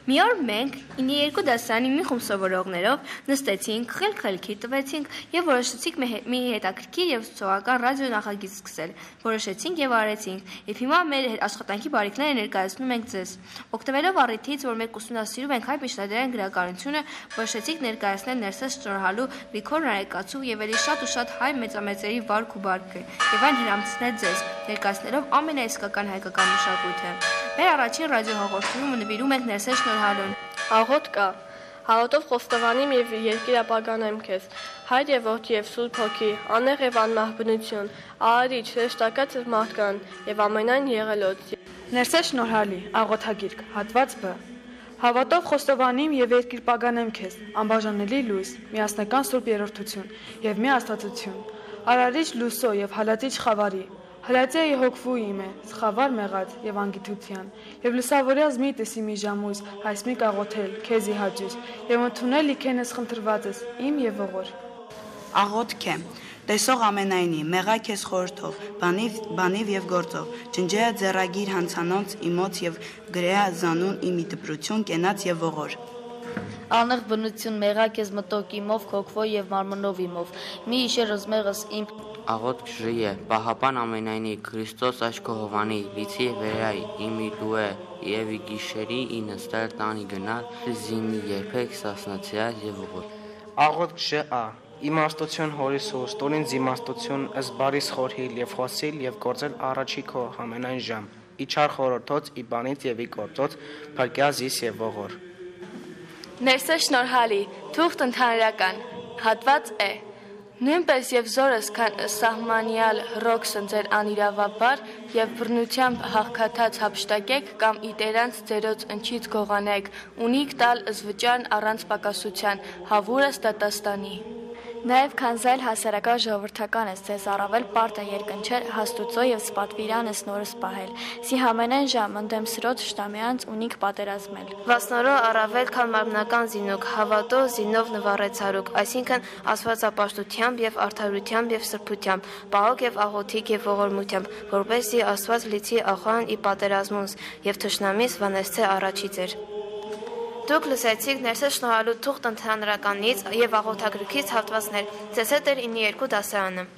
Մի օր մենք 9-2 դասարանի մի խումբ սովորողներով նստեցինք, խելքի տվեցինք եւ որոշեցինք մի հետաքրքիր եւ սոցիալական ռադիո նախագիծ սկսել։ Որոշեցինք եւ արեցինք։ Եվ հիմա մեր աշխատանքի բարիկները ներկայացնում ենք ձեզ։ Օգտվելով առիթից, որ մենք ուսումնասիրում ենք հայ միջնադարյան գրականությունը, որոշեցինք ներկայացնել ներսես շնորհալու Գրիգոր Նարեկացու եւ ելի շատ ու շատ հայ մեծամեծերի վարք ու բարքը եւ այն հրամցնել ձեզ, ներկայացնելով ամենաիսկական հայկական մշակույթը։ Մեր առաջին ռադիոհաղորդումը նվիրում ենք ներսես շնորհալուն։ Աղոտ կա, հաղորդով խոստովանիմ եւ երկիրապագանեմ քեզ, հայր եւ որդի եւ սուրբ հոգի, անեղ եւ անմահ բնություն, արարիչ, հրեշտակած եւ մարդկան եւ ամենայն եղելոց։ Ներսես շնորհալի, աղոթագիրք, հատված Բ. Հավատով խոստովանիմ եւ երկիրպագանեմ քեզ, անբաժանելի լույս, միասնական սուրբ երրորդություն եւ մի աստվածություն, արարիչ լույսո եւ հալածիչ խավարի, հալածեի հոգվու իմ է, սխավար մեղած եւ անգիտության, եւ լուսավորյազ մի տեսի մի ժամույս, հայսմիկ աղոթել, քեզի հաճույք, եւ ընդունել իքենս խնդրվածս, իմ եւ ողոր։ Աղոթք է, տեսող ամենայնի, մեղա քեզ խորհրդով, բանիվ եւ գործով, ջնջեա ձեռագիր հանցանոց իմոց եւ գրեա զանուն իմի դպրություն, կենաց եւ ողոր։ Անեղ բնություն մեղա քեզ մտոք իմով, քոքվով եւ մարմնով իմով, մի իշեր ըզմեղս իմ Աղոթք ժիե, պահապան ամենայնի, Քրիստոս աշկո հովանի, լիցի վերայի, իմի դուե, եւ գիշերի ի նստել տանի գնալ, զինի երբեք սասնացիալ եւ ողոր։ Աղոթք ժա, իմաստություն հորիսուս, տորին զիմաստություն, ըստ բարիս խորհիլ եւ խոսիլ եւ գործել առաջի քո ամենայն ժամ։ Իչար խորհրդոց, ի բանից եւ ի գործոց, փրկյա զիս եւ ողոր։ Ներսես շնորհալի, թուղթ ընդհանրական, հատված է։ Նույնպես եւ զորս քան սահմանյալ հռոքսն ձեր անիրավաբար եւ բռնությամբ հաղթած հափշտակեք կամ իտերանց ձերոց ընչից գողանեք, ունիք տալ զվճան առանց պակասության, հավուրս դատաստանի։ Նաև քանզայլ հասարակական ժողովրդական ես ձեզ առավել պարտը երկնչել հաստուծո եւ սպատվիրանս նորս պահել։ Սի համենայն ժամ ընդեմ սրոց շտամյանց ունիք պատերազմել։ Վասնորո առավել քան մարմնական զինուկ, հավատո զինով նվառեցարուկ, այսինքն աստվածապաշտությամբ եւ արդարությամբ եւ սրբությամբ, պահոք եւ աղոթիկ եւ ողորմությամբ, որպեսզի Աստված լիցի ախոան ի պատերազմունս եւ թշնամիս վանեցե առաջի ձեր։ Դուք լսեցիք Ներսես շնորհալու թուղթ ընդհանրականից եւ աղոթագրքից հատվածներ։ Ձեզ հետ էր 9-2 դասարանը։